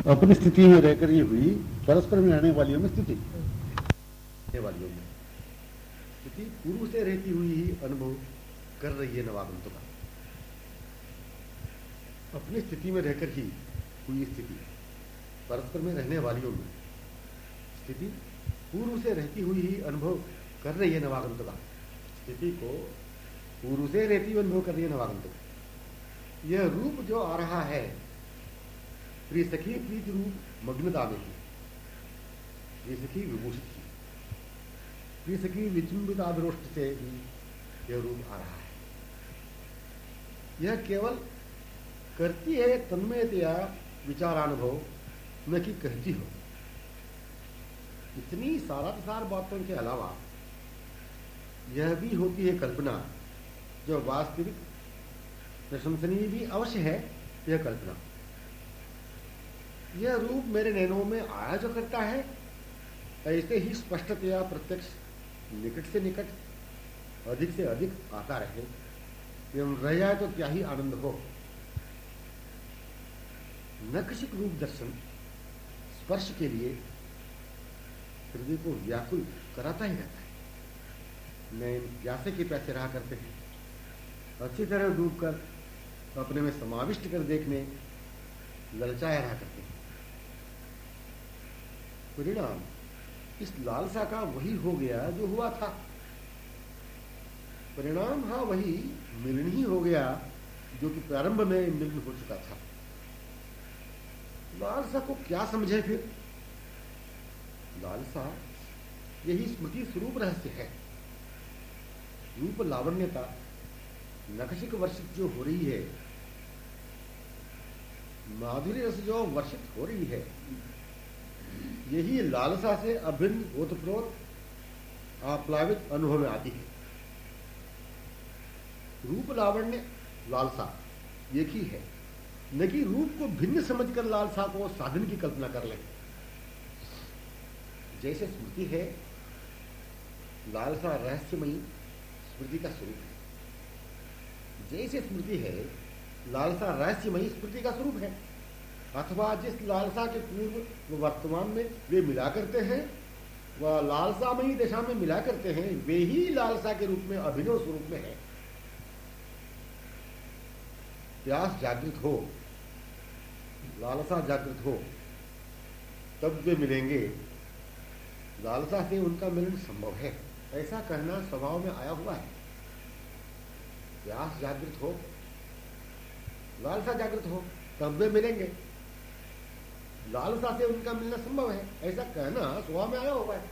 अपनी स्थिति में रहकर ये हुई परस्पर में रहने वालियों में स्थिति, रहने वालियों में स्थिति पूर्व से रहती हुई ही अनुभव कर रही है नवागंतुक का। अपनी स्थिति में रहकर ही हुई स्थिति परस्पर में रहने वालियों में स्थिति पूर्व से रहती हुई ही अनुभव कर रही है नवागंतुक का। स्थिति को पूर्व से रहती हुई अनुभव कर रही है नवागंतुक। यह रूप जो आ रहा है प्रिय सखी प्रीति रूप मग्नता में ही, प्रिय सखी विभूषित ही, प्रिय सखी विचुंबिता दृष्टि से ही यह रूप आ रहा है। यह केवल करती है तन्मयतया विचारानुभव, न कि कहती हो। इतनी सारासार बातों के अलावा यह भी होती है कल्पना, जो वास्तविक प्रशंसनीय भी अवश्य है। यह कल्पना, यह रूप मेरे नैनों में आया जो करता है, ऐसे ही स्पष्टतया प्रत्यक्ष निकट से निकट अधिक से अधिक आता रहे, एवं रह जाए तो क्या ही आनंद हो। नखशिक रूप दर्शन स्पर्श के लिए हृदय को व्याकुल कराता ही रहता है। नयन प्यासे के प्यासे रहा करते हैं, अच्छी तरह डूब कर अपने में समाविष्ट कर देखने ललचाया रहा करते हैं। परिणाम इस लालसा का वही हो गया जो हुआ था। परिणाम हाँ वही मिलन ही हो गया जो कि प्रारंभ में मिलन हो चुका था। लालसा को क्या समझे फिर? लालसा यही स्मृति स्वरूप रहस्य है। रूप लावण्यता नखशिक वर्षित जो हो रही है, माधुर्य रस जो वर्षित हो रही है, यही लालसा से अभिन्न ओतप्रोत आप्लावित अनुभव में आती है। रूप लावण्य लालसा एक ही है, न कि रूप को भिन्न समझकर लालसा को साधन की कल्पना कर ले। जैसे स्मृति है, लालसा रहस्यमयी स्मृति का स्वरूप है। जैसे स्मृति है, लालसा रहस्यमयी स्मृति का स्वरूप है। अथवा जिस लालसा के पूर्व वर्तमान में वे मिला करते हैं, वह लालसामयी दशा में मिला करते हैं, वे ही लालसा के रूप में अभिनव स्वरूप में है। प्यास जागृत हो, लालसा जागृत हो, तब वे मिलेंगे। लालसा से उनका मिलन संभव है, ऐसा कहना स्वभाव में आया हुआ है। प्यास जागृत हो, लालसा जागृत हो, तब वे मिलेंगे। लालसा से उनका मिलना संभव है, ऐसा कहना स्वभाव में आया हुआ है।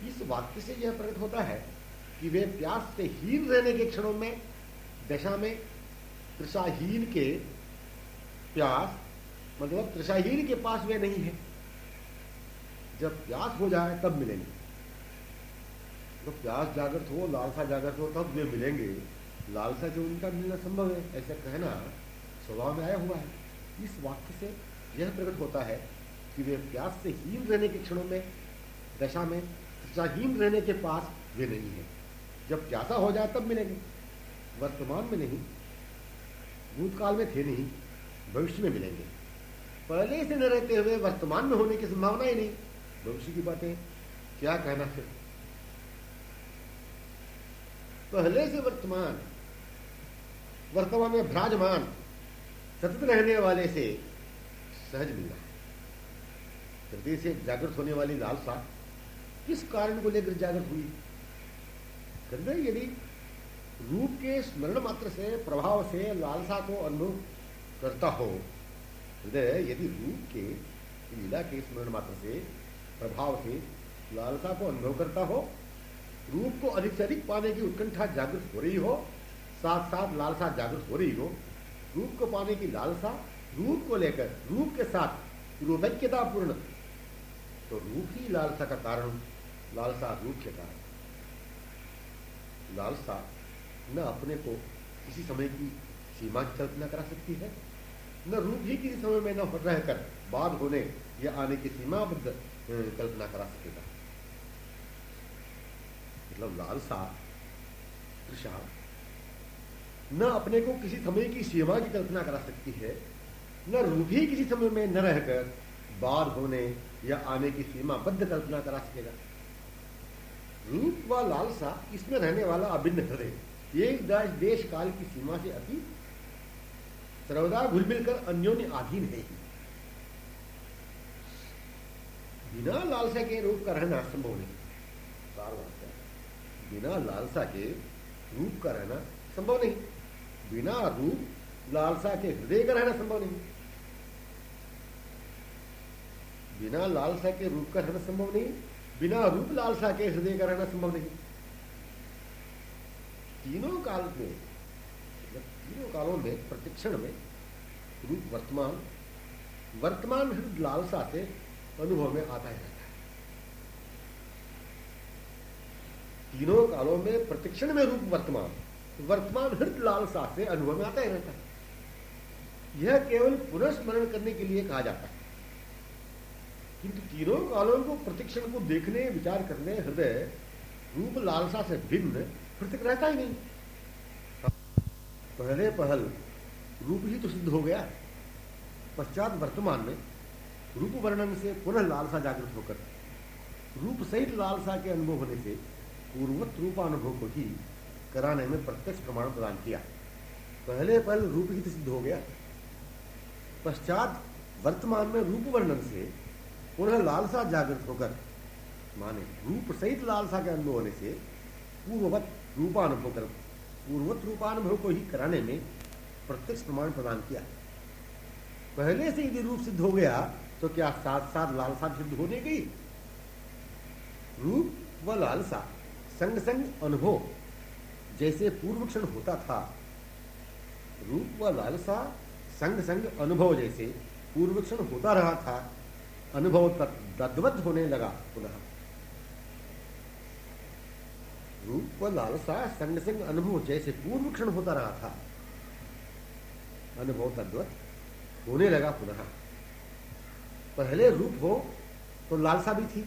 इस वाक्य से यह प्रकट होता है कि वे प्यास से हीन रहने के क्षणों में, दशा में, तृषाहीन के प्यास मतलब तृषाहीन के पास वे नहीं है। जब प्यास हो जाए तब मिलेंगे। तो प्यास जागृत हो, लालसा जागृत हो, तब वे मिलेंगे। लालसा से उनका मिलना संभव है, ऐसा कहना स्वभाव में आया हुआ है। इस वाक्य से यह प्रकट होता है कि वे प्यास से हीन रहने के क्षणों में, दशा में, तृषाहीन रहने के पास वे नहीं है। जब प्यासा हो जाए तब मिलेंगे, वर्तमान में नहीं, भूतकाल में थे नहीं, भविष्य में मिलेंगे। पहले से न रहते हुए वर्तमान में होने की संभावना ही नहीं, भविष्य की बातें क्या कहना फिर। पहले से वर्तमान, वर्तमान में भ्राजमान, सतत रहने वाले से सहज मिलना है। हृदय से जागृत होने वाली लालसा किस कारण को लेकर जागृत हुई? हृदय यदि रूप के स्मरण मात्र से, प्रभाव से लालसा को अनुभव करता हो, हृदय यदि रूप के लीला के स्मरण मात्र से, प्रभाव से लालसा को अनुभव करता हो, रूप को अधिक से अधिक पाने की उत्कंठा जागृत हो रही हो, साथ साथ लालसा जागृत हो रही हो, रूप को पाने की लालसा, रूप को लेकर, रूप के साथ पूर्वैक्यता पूर्ण, तो रूप ही लालसा का कारण, लालसा रूप के कारण। लालसा न अपने को किसी समय की सीमा की कल्पना करा सकती है, न रूप ही किसी समय में न रहकर बाद होने या आने की सीमाबद्ध कल्पना करा सकेगा। मतलब लालसा, तृषा न अपने को किसी समय की सीमा की कल्पना करा सकती है, न रूप ही किसी समय में न रहकर बाद होने या आने की सीमाबद्ध कल्पना करा सकेगा। रूप व लालसा इसमें रहने वाला अभिन्न हृदय एक देश काल की सीमा से अति सर्वदा घुल मिलकर अन्योन्य अधीन है। बिना लालसा के रूप का रहना संभव नहीं। बिना लालसा के रूप का रहना संभव नहीं। बिना रूप लालसा के हृदय का रहना संभव नहीं। बिना लालसा के रूप का रहना संभव नहीं। बिना रूप लालसा के हृदय का रहना संभव नहीं। तीनों कालों में प्रतिक्षण में रूप वर्तमान हृदय लालसा से अनुभव में आता ही रहता है। तीनों कालों में प्रतिक्षण में रूप वर्तमान हृदय लालसा से अनुभव में आता ही रहता है। यह केवल पुनर्स्मरण करने के लिए कहा जाता है, किंतु तीनों कालों को प्रतिक्षण को देखने विचार करने हृदय रूप लालसा से भिन्न पृथक रहता ही नहीं। पहल रूप ही तो सिद्ध हो गया। पश्चात वर्तमान में रूप वर्णन से पुनः लालसा जागृत होकर रूप सहित लालसा के अनुभव होने से पूर्ववत रूपानुभव को ही कराने में प्रत्यक्ष प्रमाण प्रदान किया। पहल रूप ही तो सिद्ध हो गया। पश्चात वर्तमान में रूप वर्णन से पुनः लालसा जागृत होकर माने रूप सहित लालसा के अनुभव होने से पूर्ववत रूपानुभव को ही कराने में प्रत्यक्ष प्रमाण प्रदान किया। पहले से यदि रूप सिद्ध हो गया तो क्या साथ साथ लालसा सिद्ध होने गई? रूप व लालसा संग संग अनुभव जैसे पूर्व क्षण होता था, रूप व लालसा संग संग अनुभव जैसे पूर्व क्षण होता रहा था, अनुभव तद्वत होने लगा पुनः। रूप व लालसा संग संग अनुभव जैसे पूर्व क्षण होता रहा था, अनुभव तद्वत होने लगा पुनः। पहले रूप हो तो लालसा भी थी,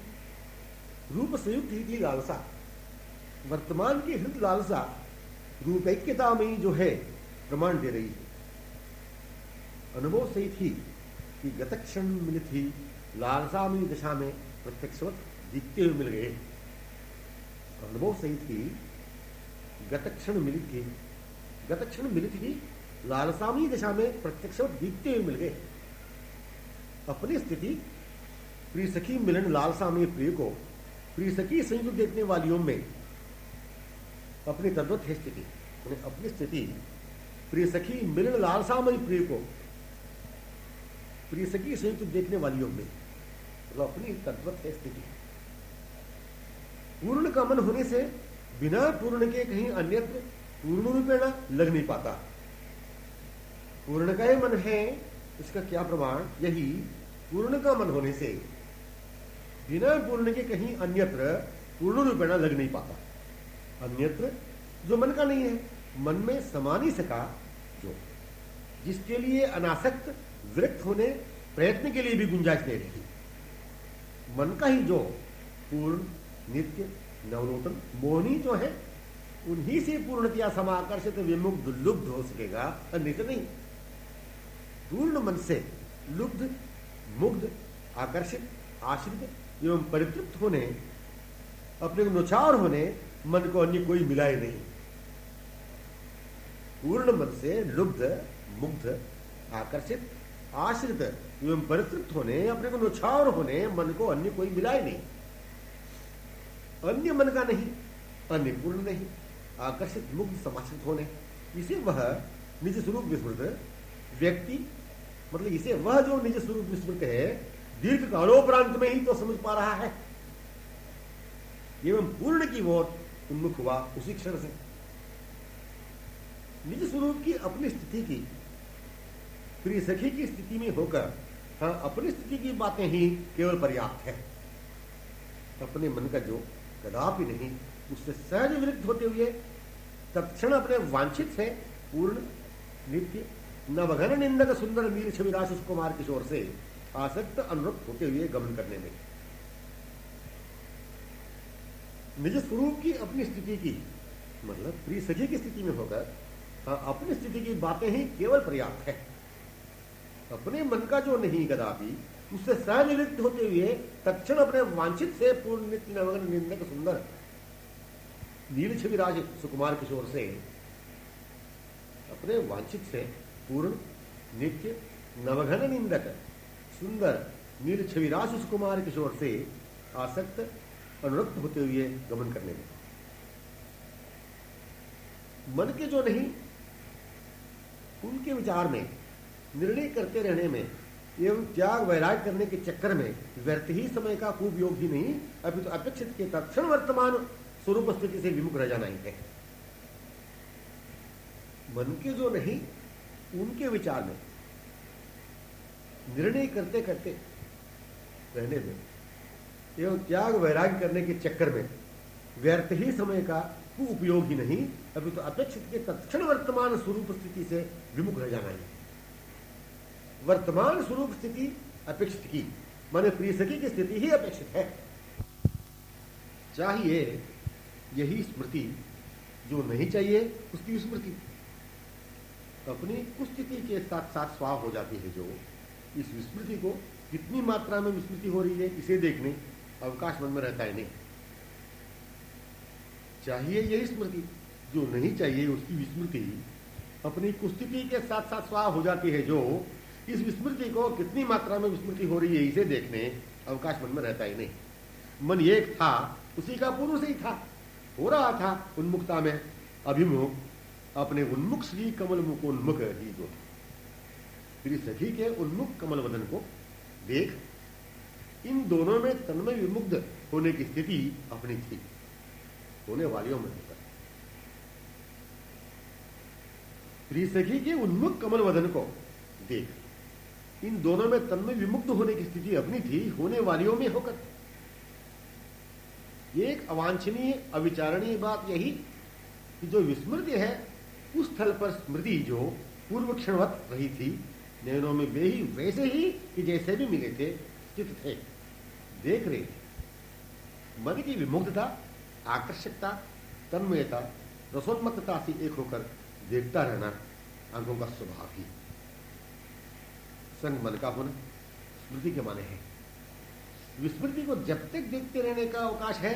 रूप संयुक्त ही थी लालसा। वर्तमान की हृदय लालसा रूपैक्यता में जो है प्रमाण दे रही है। अनुभव सही थी कि गतक्षण मिलित ही लालसा में दशा में प्रत्यक्षवत दिखते हुए मिल गए। अनुभव सही थी गतक्षण मिलित ही लालसामी दशा में प्रत्यक्षवत दिखते हुए मिल गए। अपनी स्थिति प्रिय सखी मिलन लालसा में प्रिय को प्रिय सखी संयुक्त देखने वालियों में अपनी तद्वत है स्थिति। अपनी स्थिति प्रिय सखी मिलन लालसा में प्रिय को प्रिय सखी संयुक्त देखने वालियों में तो अपनी तद्वत है स्थिति। पूर्ण का मन होने से बिना पूर्ण के कहीं अन्यत्र पूर्ण रूपेण लग नहीं पाता। पूर्ण का ही मन है, इसका क्या प्रमाण? यही पूर्ण का मन होने से बिना पूर्ण के कहीं अन्यत्र पूर्ण रूपेण लग नहीं पाता। अन्यत्र जो मन का नहीं है, मन में समा नहीं सका, जो जिसके लिए अनासक्त विरक्त होने प्रयत्न के लिए भी गुंजाइश नहीं रही, मन का ही जो पूर्ण नित्य नवनूतन मोहनी जो है, उन्हीं से पूर्णतया समाकर्षित विमुग्ध लुब्ध हो सकेगा, अन्य से नहीं। पूर्ण मन से लुब्ध मुग्ध आकर्षित आश्रित एवं परितृप्त होने, अपने को नुछावर होने मन को अन्य कोई मिला ही नहीं। पूर्ण मन से लुब्ध मुग्ध आकर्षित आश्रित एवं परितृप्त होने, अपने को नुछावर होने मन को अन्य कोई मिला ही नहीं। अन्य मन का नहीं, अन्य पूर्ण नहीं, आकर्षित मुग्ध समाश्रित होने, इसे वह निज स्वरूप विस्मृत व्यक्ति, मतलब इसे वह जो निज स्वरूप विस्मृत है दीर्घ कालोपरांत में ही तो समझ पा रहा है, एवं पूर्ण की ओर उन्मुख हुआ उसी क्षण से। निज स्वरूप की अपनी स्थिति की प्रिय सखी की स्थिति में होकर हाँ अपनी स्थिति की बातें ही केवल पर्याप्त है। अपने मन का जो कदापि नहीं उससे सहज विरुद्ध होते हुए तत्क्षण अपने वांछित से पूर्ण नित्य नवघन निंदक सुंदर नील छविराश कुमार किशोर से आसक्त अनुरक्त होते हुए गमन करने में निज स्वरूप की अपनी स्थिति की मतलब प्रिय सखी की स्थिति में होकर अपनी स्थिति की बातें ही केवल पर्याप्त है। अपने मन का जो नहीं कदापि उससे सहनिवृत्त होते हुए तत्क्षण अपने वांछित से पूर्ण नित्य नवग्न निंदक सुंदर नील छविराज सुकुमार किशोर से अपने वांछित से पूर्ण नित्य नवघन निंदक सुंदर नील छविराज सुकुमार किशोर से आसक्त अनुरक्त होते हुए गमन करने में मन के जो नहीं उनके विचार में निर्णय करते रहने में एवं त्याग वैराग करने के चक्कर में व्यर्थ ही समय का उपयोग ही नहीं अभी तो अपेक्षित के तत्क्षण वर्तमान स्वरूप स्थिति से विमुख रह जाना ही है। मन के जो नहीं उनके विचार में निर्णय करते करते रहने में एवं त्याग वैराग्य करने के चक्कर में व्यर्थ ही समय का उपयोग ही नहीं अभी तो अपेक्षित के तत्क्षण वर्तमान स्वरूप स्थिति से विमुख रह जाना ही। वर्तमान स्वरूप स्थिति अपेक्षित की माने प्रिय सखी की स्थिति ही अपेक्षित है। चाहिए यही स्मृति, जो नहीं चाहिए उसकी विस्मृति। अपनी कुस्थिति के साथ साथ स्वाह हो जाती है जो इस विस्मृति को कितनी मात्रा में विस्मृति हो रही है इसे देखने अवकाश मन में रहता है नहीं। चाहिए यही स्मृति, जो नहीं चाहिए उसकी विस्मृति अपनी कुस्थिति के साथ साथ स्वाह हो जाती है जो इस विस्मृति को कितनी मात्रा में विस्मृति हो रही है इसे देखने अवकाश मन में रहता ही नहीं। मन एक था उसी का पूर्व से ही था, हो रहा था उन्मुखता में अभिमुख अपने उन्मुख श्री कमल मुखोन्मुख ही जो श्री सखी के उन्मुख कमल वदन को देख इन दोनों में तन्मय विमुग्ध होने की स्थिति अपनी थी, होने वालियों में होकर श्री सखी के उन्मुख कमल वदन को देख इन दोनों में तन्मय विमुग्ध होने की स्थिति अपनी थी, होने वालियों में होकर। एक अवांछनीय अविचारणीय बात यही कि जो विस्मृति है उस स्थल पर स्मृति जो पूर्व क्षणवत रही थी, नयनों में वे ही वैसे ही कि जैसे भी मिले थे स्थित थे, देख रहे थे। मन की विमुग्धता, आकर्षकता, तन्मयता, रसोन्मत्तता से एक होकर देखता रहना आंखों का स्वभाव ही। संग मन का होना स्मृति के माने है। विस्मृति को जब तक देखते रहने का अवकाश है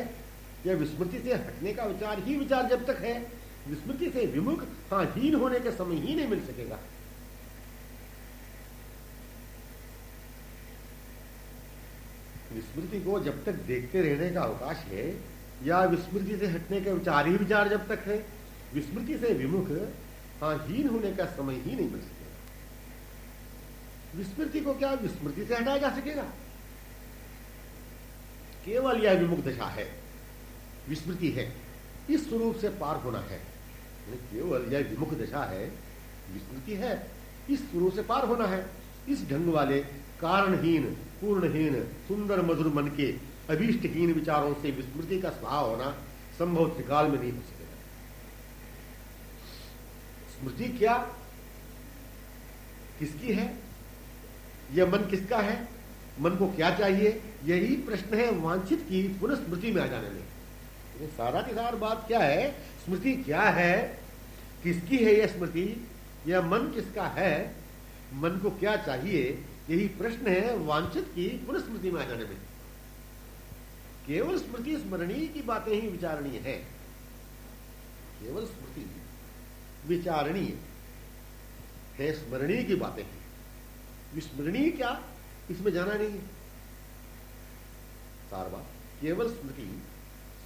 या विस्मृति से हटने का विचार ही विचार जब तक है, विस्मृति से विमुख हीन होने के समय ही नहीं मिल सकेगा। विस्मृति को जब तक देखते रहने का अवकाश है या विस्मृति से हटने का विचार ही विचार जब तक है, विस्मृति से विमुख हीन होने का समय ही नहीं मिल सकेगा। विस्मृति को क्या विस्मृति से हटाया जा सकेगा? केवल यह विमुख दशा है, विस्मृति है, इस स्वरूप से पार होना है। केवल यह विमुख दशा है, विस्मृति है, इस स्वरूप से पार होना है। इस ढंग वाले कारणहीन, पूर्णहीन, सुंदर मधुर मन के अभीष्टहीन विचारों से विस्मृति का स्वभाव होना संभव त्रिकाल में नहीं हो सकेगा। स्मृति क्या किसकी है? यह मन किसका है? मन को क्या चाहिए? यही प्रश्न है वांछित की पुनः स्मृति में आ जाने में। ये सारा की सारी बात क्या है? स्मृति क्या है, किसकी है यह स्मृति, यह मन किसका है, मन को क्या चाहिए, यही प्रश्न है वांछित की पुनः स्मृति में आ जाने में। केवल स्मृति स्मरणीय की बातें ही विचारणीय है। केवल स्मृति विचारणीय है, स्मरणीय की बातें हैं। विस्मरणीय क्या, इसमें जाना नहीं है। सार बात केवल स्मृति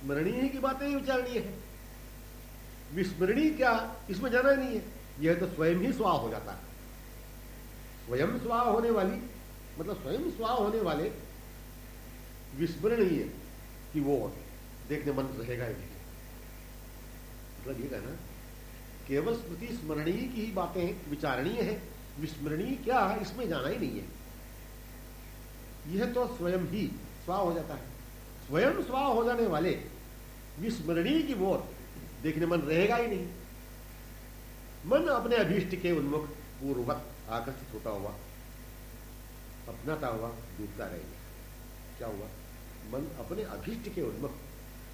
स्मरणीय की बातें ही विचारणीय है। विस्मरणीय क्या, इसमें जाना नहीं है। यह तो स्वयं ही स्वाह हो जाता है। स्वयं स्वाह होने वाली मतलब स्वयं स्वाह होने वाले विस्मरणीय कि वो देखने मन रहेगा ही नहीं। मतलब ये कहना केवल स्मृति स्मरणीय की ही बातें विचारणीय है, विस्मरणीय क्या, इसमें जाना ही नहीं है। यह तो स्वयं ही स्वाह हो जाता है। स्वयं स्वाह हो जाने वाले विस्मरणीय की ओर देखने मन रहेगा ही नहीं। मन अपने अभीष्ट के उन्मुख पूर्ववत आकर्षित होता हुआ, अपनाता हुआ डूबता रहेगा। क्या हुआ? मन अपने अभीष्ट के उन्मुख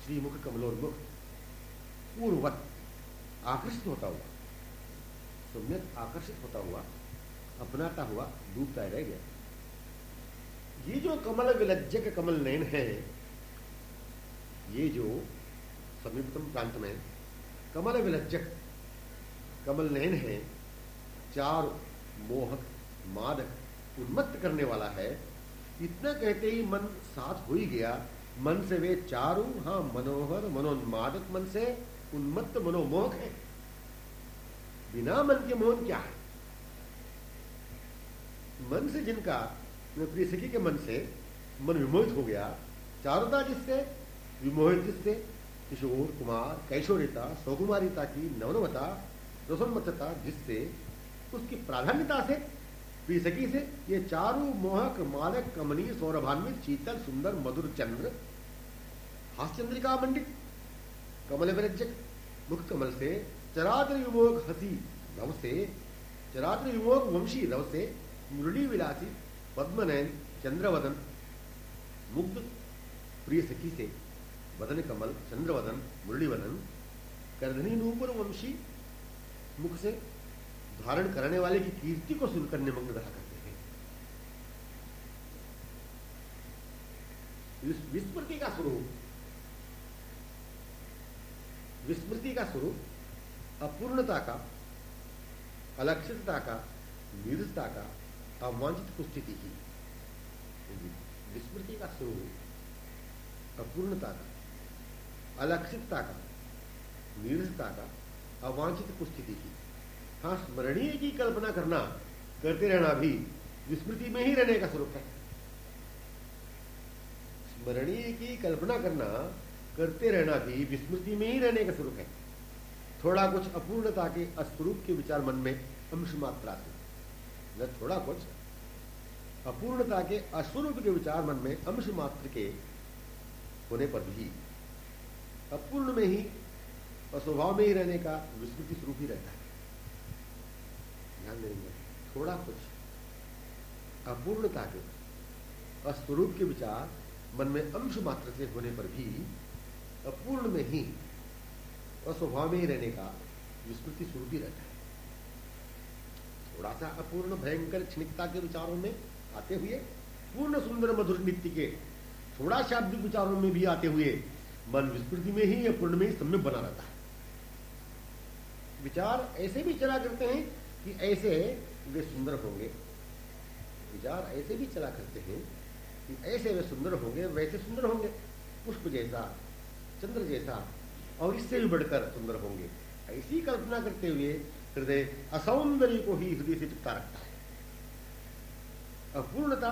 श्रीमुख कमलोन्मुख पूर्ववत आकर्षित होता हुआ, सम्यक आकर्षित होता हुआ अपनाता हुआ डूबता रह गया। ये जो कमल विलज्जक कमल नयन है, ये जो समीपतम प्रांत में कमल विलज्जक कमल नयन है, चार मोहक मादक उन्मत्त करने वाला है, इतना कहते ही मन साथ हो ही गया। मन से वे चारों, हाँ, मनोहर मनोन्मादक मन से उन्मत्त मनोमोहक है। बिना मन के मोहन क्या है? मन से जिनका, प्रिय सखी के मन से मन विमोहित हो गया, चारुता जिससे विमोहित, जिससे किशोर कुमार कैशोरिता सौकुमारिता की नवनवता रसोन्मत्तता, जिससे उसकी प्राधान्यता से, प्रिय सखी से, ये चारु मोहक मालक कमनीय सौरभान्वित शीतल सुंदर मधुर चंद्र हास्यचंद्रिका मंडित कमल विरज्जक मुख कमल से, चराचर विमोक हसी रव से, चराचर विमोक वंशी रव से, मुरली विलासी पद्मनयन चंद्रवदन मुग्ध प्रिय सखी से, वदन कमल चंद्रवदन मुरलीवदन करधनी नूपुर वंशी मुख से धारण करने वाले की कीर्ति को सुन करने मग्न रहा करते हैं। विस्मृति का स्वरूप, विस्मृति का स्वरूप अपूर्णता का, अलक्षितता का, नीरसता का, अवांछित स्थिति की। विस्मृति का स्वरूप अपूर्णता का, अलक्षितता का, नीरसता का, अवांछित स्थिति की। हाँ, स्मरणीय की कल्पना करना, करते रहना भी विस्मृति में ही रहने का स्वरूप है। स्मरणीय की कल्पना करना, करते रहना भी विस्मृति में ही रहने का स्वरूप है। थोड़ा कुछ अपूर्णता के अस्वरूप के विचार मन में अंश मात्रा से, न थोड़ा कुछ अपूर्णता के अस्वरूप के विचार मन में अंश मात्र के होने पर भी अपूर्ण में ही, अस्वभाव में ही रहने का विस्मृति स्वरूप ही रहता है। ध्यान देंगे, थोड़ा कुछ अपूर्णता के अस्वरूप के विचार मन में अंश मात्र से होने पर भी अपूर्ण में ही, अस्वभाव में ही रहने का विस्मृति स्वरूप ही रहता है। थोड़ा सा अपूर्ण भयंकर क्षणिकता के विचारों में आते हुए, पूर्ण सुंदर मधुर नित्य के थोड़ा शाब्दिक विचारों में भी आते हुए, मन विस्मृति में ही, अपूर्ण में ही सम्यक बना रहता है। विचार ऐसे भी चला करते हैं कि ऐसे वे सुंदर होंगे, विचार ऐसे भी चला करते हैं कि ऐसे वे सुंदर होंगे, वैसे सुंदर होंगे, पुष्प जैसा, चंद्र जैसा, और इससे भी बढ़कर सुंदर होंगे। ऐसी कल्पना करते हुए हृदय असौंदर्य को ही हृदय से चिपटा रखता है, अपूर्णता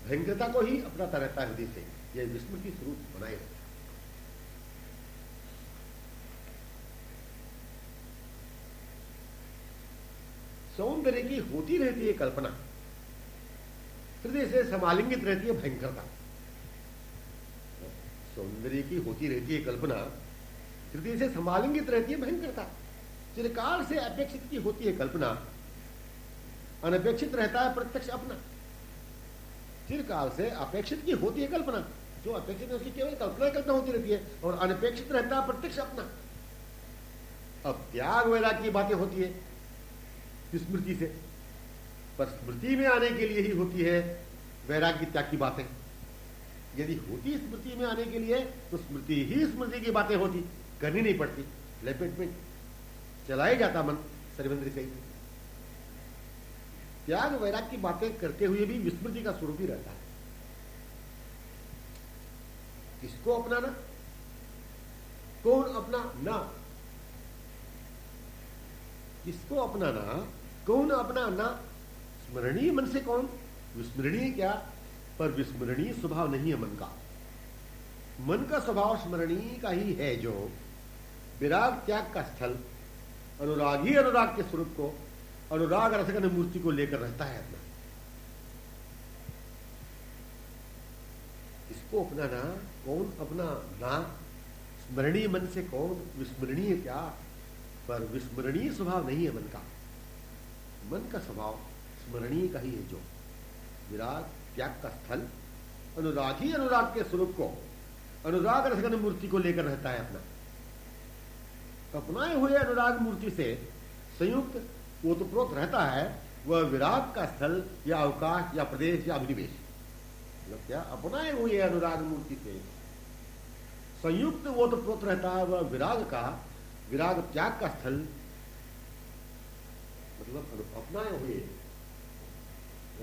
भयंकरता को ही अपनाता रहता है हृदय से। यह विस्मृति स्वरूप बनाए रहता है। सौंदर्य की होती रहती है कल्पना, हृदय से समालिंगित रहती है भयंकरता। सौंदर्य की होती रहती है कल्पना, हृदय से समालिंगित रहती है भयंकरता। चिरकाल से अपेक्षित की होती है कल्पना, अनपेक्षित रहता है प्रत्यक्ष अपना। चिरकाल से अपेक्षित की होती है कल्पना, जो अपेक्षित है उसकी केवल कल्पना होती रहती है, और अनपेक्षित रहता है प्रत्यक्ष अपना। अब त्याग वैराग्य की बातें होती है स्मृति से, पर स्मृति में आने के लिए ही होती है वैराग्य त्याग की बातें। यदि होती स्मृति में आने के लिए तो स्मृति ही स्मृति की बातें होती, करनी नहीं पड़ती, लपेट में चला ही जाता मन सर्वेंद्र से। त्याग वैराग्य की बातें करते हुए भी विस्मृति का स्वरूप ही रहता है। किसको अपनाना, कौन अपनाना, किसको अपनाना, कौन अपनाना। स्मरणीय मन से कौन, विस्मरणीय क्या, पर विस्मरणीय स्वभाव नहीं है मन का। मन का स्वभाव स्मरणीय का ही है, जो विराग त्याग का स्थल, अनुरागी अनुराग के स्वरूप को, अनुराग रसगन मूर्ति को लेकर रहता है अपना। इसको अपनाना, कौन अपनाना। स्मरणीय मन से कौन, विस्मरणीय क्या, पर विस्मरणीय स्वभाव नहीं है मन का। मन का स्वभाव स्मरणीय का ही है, जो विराग त्याग का स्थल, अनुरागी अनुराग के स्वरूप को, अनुराग रसगन मूर्ति को लेकर रहता है अपना। अपनाए हुए अनुराग मूर्ति से संयुक्त ओतप्रोत रहता है, वह विराग का स्थल या अवकाश या प्रदेश या अभिनिवेश, मतलब क्या अपनाए हुए अनुराग मूर्ति से संयुक्त ओतप्रोत रहता है वह विराग त्याग का स्थल, मतलब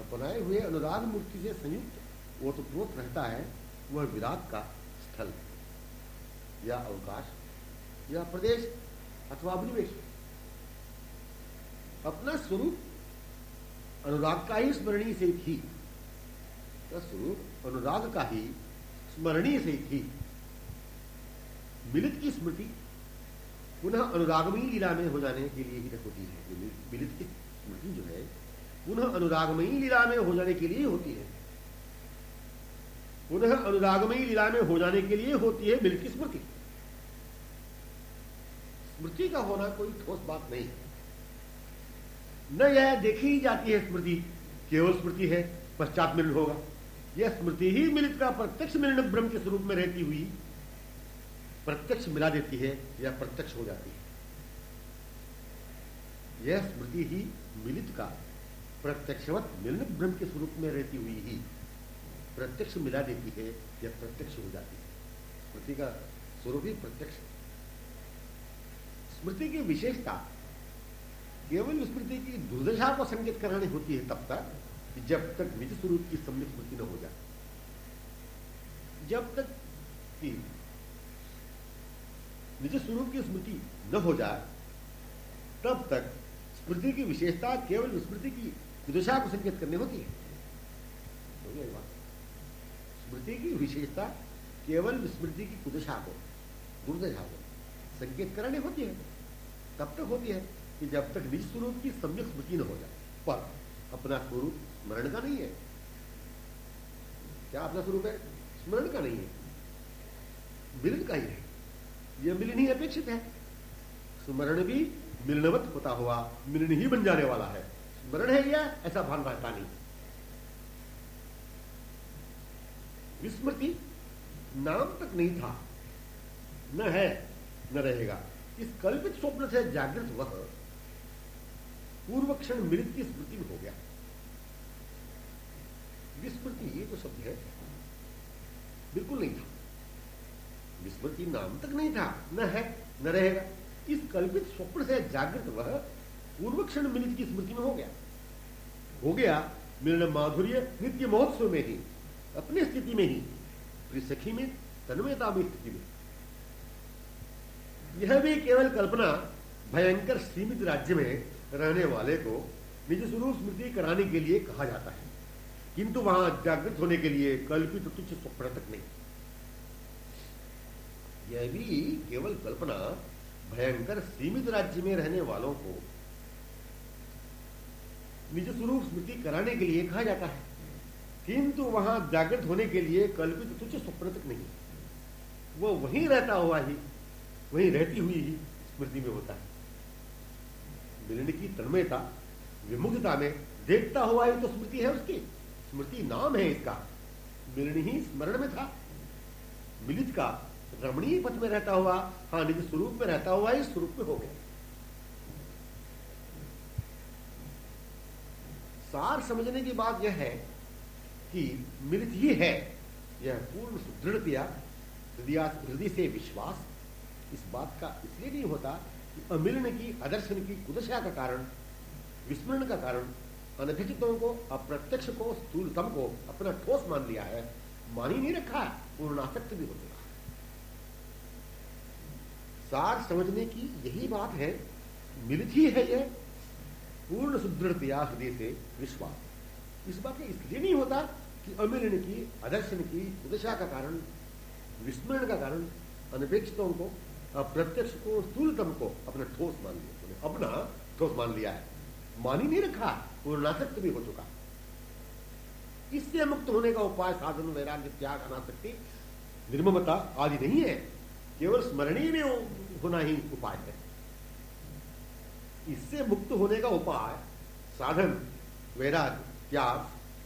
अपनाए हुए अनुराग मूर्ति से संयुक्त ओतप्रोत रहता है वह विराग का स्थल या अवकाश या प्रदेश अथवा अभिनिवेश। अपना स्वरूप अनुराग का ही स्मरणीय से ही, स्वरूप अनुराग का ही स्मरणीय से ही मिलित की स्मृति पुनः अनुरागमयी लीला में हो जाने के लिए ही होती है। मिलित की स्मृति जो है पुनः अनुरागमयी लीला में हो जाने के लिए होती है, पुनः अनुरागमयी लीला में हो जाने के लिए होती है मिलित की स्मृति। स्मृति का होना कोई ठोस बात नहीं है, न यह देखी जाती है स्मृति केवल स्मृति है पश्चात मिलन होगा। यह स्मृति ही मिलित का प्रत्यक्ष मिलन ब्रह्म के स्वरूप में रहती हुई प्रत्यक्ष मिला देती है या प्रत्यक्ष हो जाती है। यह स्मृति ही मिलित का प्रत्यक्षवत मिलन ब्रह्म के स्वरूप में रहती हुई ही प्रत्यक्ष मिला देती है या प्रत्यक्ष हो जाती है। स्मृति का स्वरूप ही प्रत्यक्ष। स्मृति की विशेषता केवल स्मृति की दुर्दशा को संकेत करानी होती है तब तक जब तक निज स्वरूप की सम्यक स्मृति न हो जाए। जब तक कि निज स्वरूप की स्मृति न हो जाए तब तक स्मृति की विशेषता केवल स्मृति की दुर्दशा को संकेत करनी होती है। स्मृति की विशेषता केवल स्मृति की कुदशा को दुर्दशा को संकेत करानी होती है, तब तक होती है कि जब तक निज स्वरूप की सम्यक स्मृति न हो जाए। पर अपना स्वरूप स्मरण का नहीं है। क्या अपना स्वरूप है? स्मरण का नहीं है, मिलन का ही है। यह मिलन ही अपेक्षित है। स्मरण भी मिलनवत होता हुआ मिलन ही बन जाने वाला है। स्मरण है या ऐसा भान रहता नहीं। विस्मृति नाम तक नहीं था, न है न रहेगा। इस कल्पित स्वप्न से जागृत वह पूर्व क्षण मिलित की स्मृति में हो गया। विस्मृति ये तो शब्द है बिल्कुल नहीं था। विस्मृति नाम तक नहीं था, न है न रहेगा। इस कल्पित स्वप्न से जागृत वह पूर्व क्षण मिलित की स्मृति में हो गया मिलन माधुर्य नित्य महोत्सव में ही, अपनी स्थिति में ही, प्रिय सखी में, तन्मयता में स्थिति में। यह भी केवल कल्पना भयंकर सीमित राज्य में रहने वाले को निज स्वरूप स्मृति कराने के लिए कहा जाता है, किंतु वहां जागृत होने के लिए कल्पित तुच्छ स्वप्न तक नहीं। यह भी केवल कल्पना भयंकर सीमित राज्य में रहने वालों को निज स्वरूप स्मृति कराने के लिए कहा जाता है, किंतु वहां जागृत होने के लिए कल्पित तुच्छ स्वप्न तक नहीं। वह वहीं रहता हुआ ही, वहीं रहती हुई ही स्मृति में होता है। मिलन की तन्मयता विमुग्धता में देखता हुआ ही तो स्मृति है उसकी। स्मृति नाम है इसका। मिलन ही स्मरण में था। मिलित का रमणीय पथ में रहता हुआ, हाँ, निज स्वरूप में रहता हुआ ही स्वरूप में हो गया। सार समझने की बात यह है कि मिलित ही है, यह पूर्ण सुदृढ़तया हृदय से विश्वास इस बात का इसलिए नहीं होता कि अमिलन की, अदर्शन की कुदशा का कारण, विस्मरण का कारण अनभिचितों को, अप्रत्यक्ष को, स्थूलतम को अपना ठोस मान लिया है, मान ही नहीं रखा, पूर्णासक्त भी हो चुका। सार समझने की यही बात है। मिलित ही है यह पूर्ण सुदृढ़तया हृदय से विश्वास। इस बात का इसलिए नहीं होता कि अमिलन की, अदर्शन की कुदशा का कारण, विस्मरण का कारण अनपेक्षितों को, अप्रत्यक्ष को, स्थूलतम को अपना ठोस मान लिया, अपना ठोस मान लिया है, मान ही नहीं रखा, पूर्णासक्त भी हो चुका। इससे मुक्त होने का उपाय साधन, वैराग्य, त्याग, अनासक्ति, निर्ममता आदि नहीं है, केवल स्मरणीय में होना ही उपाय है। इससे मुक्त होने का उपाय साधन, वैराग्य, त्याग,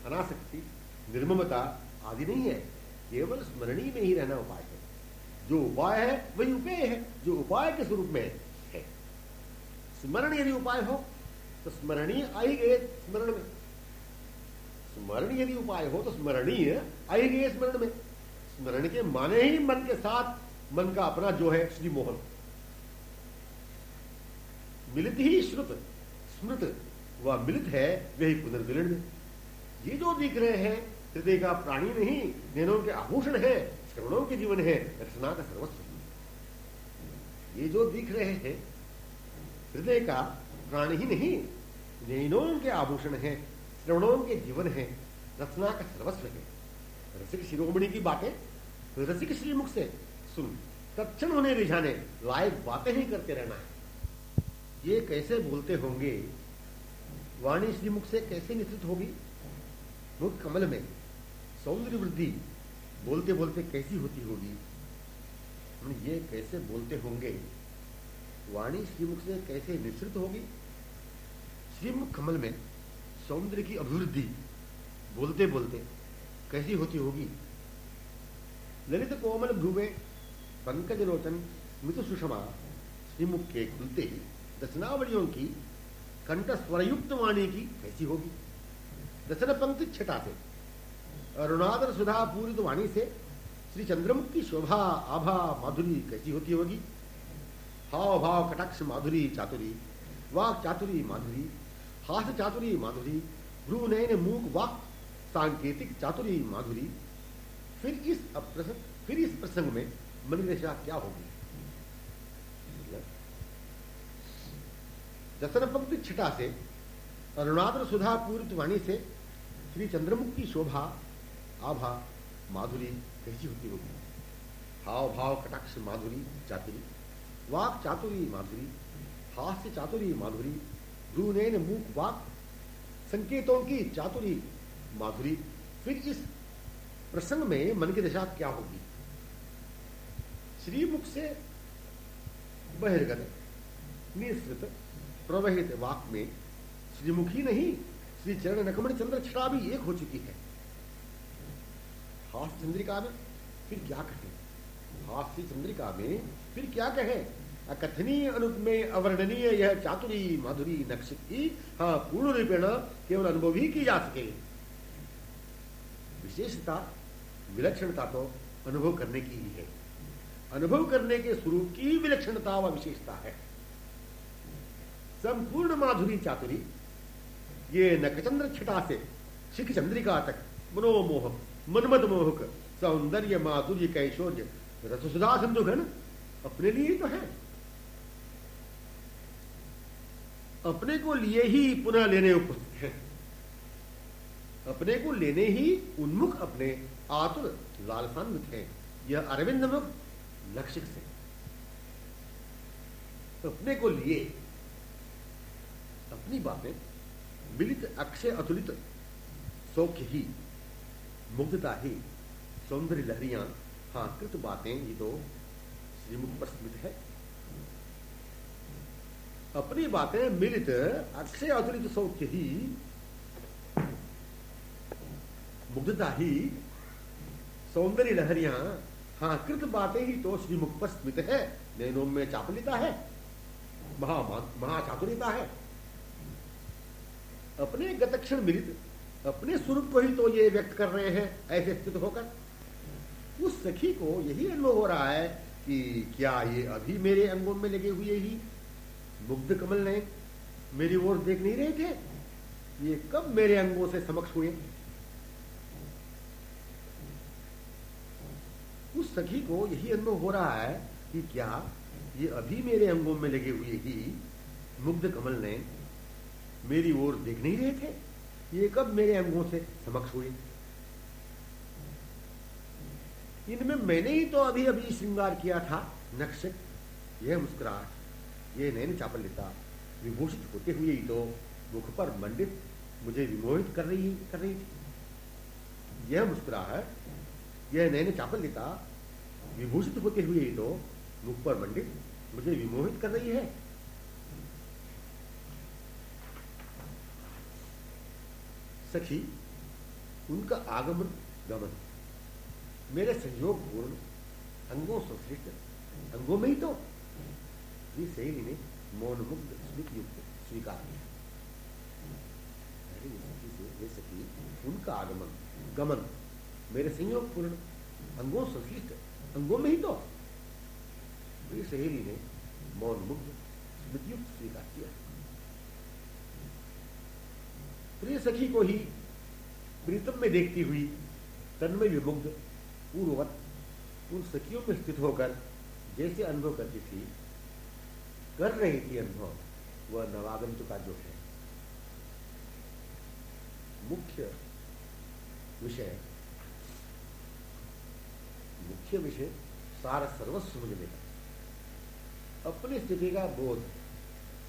अनासक्ति, निर्ममता आदि नहीं है, केवल स्मरणीय में ही रहना उपाय है। जो उपाय है वही उपेय है, जो उपाय के स्वरूप में है। स्मरण यदि उपाय हो तो स्मरणीय आ ही गए स्मरण में। स्मरण यदि उपाय हो तो स्मरणीय आ ही गए स्मरण में। स्मरण के माने ही मन के साथ मन का अपना जो है श्री मोहन। मिलित ही श्रुत स्मृत, वह मिलित है वही पुनर्मिलन में। ये जो दिख रहे हैं हृदय का प्राणी नहीं, नैनों के आभूषण है, श्रवणों के जीवन है, रचना का सर्वस्व। ये जो दिख रहे हैं हृदय का प्राणी ही नहीं, नैनों के आभूषण है, श्रवणों के जीवन है, रचना का सर्वस्व है। रसिक शिरोमणि की बातें रसिक श्रीमुख से सुन, तत्क्षण उन्हें रिझाने लायक बातें ही करते रहना है। ये कैसे बोलते होंगे, वाणी श्रीमुख से कैसे निश्चित होगी, मुख कमल में सौंदर्य वृद्धि बोलते बोलते कैसी होती होगी। ये कैसे बोलते होंगे, वाणी श्रीमुख से कैसे निश्चित होगी। श्रीमुख कमल में सौंदर्य की अभिवृद्धि बोलते बोलते कैसी होती होगी। ललित कोमल भ्रुवे पंकज लोचन स्मित सुषमा श्रीमुख के खुलते ही दशनावलियों की कंठ स्वरयुक्त वाणी की कैसी होगी। दशन पंक्ति छटा से अरुणादर सुधा पूरित वाणी से श्री चंद्रमुख की शोभा आभा माधुरी कैसी होती होगी। हाव भाव कटाक्ष माधुरी चातुरी, वाक चातुरी माधुरी, हास्य चातुरी माधुरी, भ्रू नयन मूक वाक सांकेतिक चातुरी माधुरी। फिर इस प्रसंग में मन की दशा क्या होगी। दशन पंक्ति छटा से अरुणादर सुधा पूरित वाणी से श्री चंद्रमुख की शोभा आभा माधुरी कैसी होती होगी। हाव भाव कटाक्ष माधुरी चातुरी, वाक चातुरी माधुरी, हास्य चातुरी माधुरी, भ्रू नयन मूक वाक संकेतों की चातुरी माधुरी। फिर इस प्रसंग में मन की दशा क्या होगी। श्रीमुख से बहिर्गत निःसृत प्रवहित वाक में श्रीमुखी नहीं, श्री चरण नकमण चंद्र छटा भी एक हो चुकी है। हास्य चंद्रिका में फिर क्या कहें, हास्य चंद्रिका में फिर क्या कहें। अकथनीय अनुपमेय अवर्णनीय यह चातुरी माधुरी नक्षित की हाँ पूर्ण रूपेण केवल अनुभव ही की जा सके। विशेषता विलक्षणता तो अनुभव करने की ही है। अनुभव करने के स्वरूप की विलक्षणता व विशेषता है। संपूर्ण माधुरी चातुरी ये नखचंद्र छटा से शिख चंद्रिका तक मनोमोह मनमद मोहक सौंदर्य माधुर्य कैशोर्य रससुधा सिंधुघन अपने लिए तो है। अपने को लिए ही पुनः लेने उपस्थित है। अपने को लेने ही उन्मुख अपने आतुर लालसान्वित है। यह अरविंद मुख लक्ष्य से अपने को लिए अपनी बातें मिलित अक्षय अतुलित सौख्य ही मुग्धता ही सौंदर्य लहरियां हाँ कृत बातें ये तो श्रीमुख पर स्मित है। अपनी बातें मिलित अक्षय अतुलित सौख्य ही मुग्धता ही सौंदर्य लहरियां हाँ कृत बातें ही तो श्रीमुख पर स्मित है। नैनों में चापलिता है, महाचातुरिता है। अपने गतक्षण मिलित अपने स्वरूप को ही तो ये व्यक्त कर रहे हैं ऐसे स्थित होकर। उस सखी को यही अनुभव हो रहा है कि क्या ये अभी मेरे अंगों में लगे हुए ही मुग्ध कमल ने मेरी ओर देख नहीं रहे थे, ये कब मेरे अंगों से समक्ष हुए। उस सखी को यही अनुभव हो रहा है कि क्या ये अभी मेरे अंगों में लगे हुए ही मुग्ध कमल ने मेरी ओर देख नहीं रहे थे, ये कब मेरे अंगों से समक्ष हुए। इनमें मैंने ही तो अभी अभी श्रृंगार किया था। नक्षत, यह मुस्कुराहट, ये नैन चापल्यता विभूषित होते हुए ही तो मुख पर मंडित मुझे विमोहित कर रही थी। यह मुस्कुराहट, यह नैन चापल्यता विभूषित होते हुए ही तो मुख पर मंडित मुझे विमोहित कर रही है। सखी, उनका आगमन गमन मेरे संयोग पूर्ण अंगों संश्लिष्ट अंगों में ही तो सहेली ने मौन मुग्ध स्मृति युक्त स्वीकार किया। अरे ये सखी उनका आगमन गमन मेरे संयोग पूर्ण अंगों संश्लिष्ट अंगों में ही तो प्रिय सहेली ने मौन मुग्ध स्मृतियुक्त स्वीकार किया। प्रिय सखी को ही प्रीतम में देखती हुई तन्मय विमुग्ध पूर्ववत उन सखियों में स्थित होकर जैसे अनुभव करती थी कर रही थी अनुभव वह नवागंतु का जो है मुख्य विषय सारा सर्वस्व समझने का अपनी स्थिति का बोध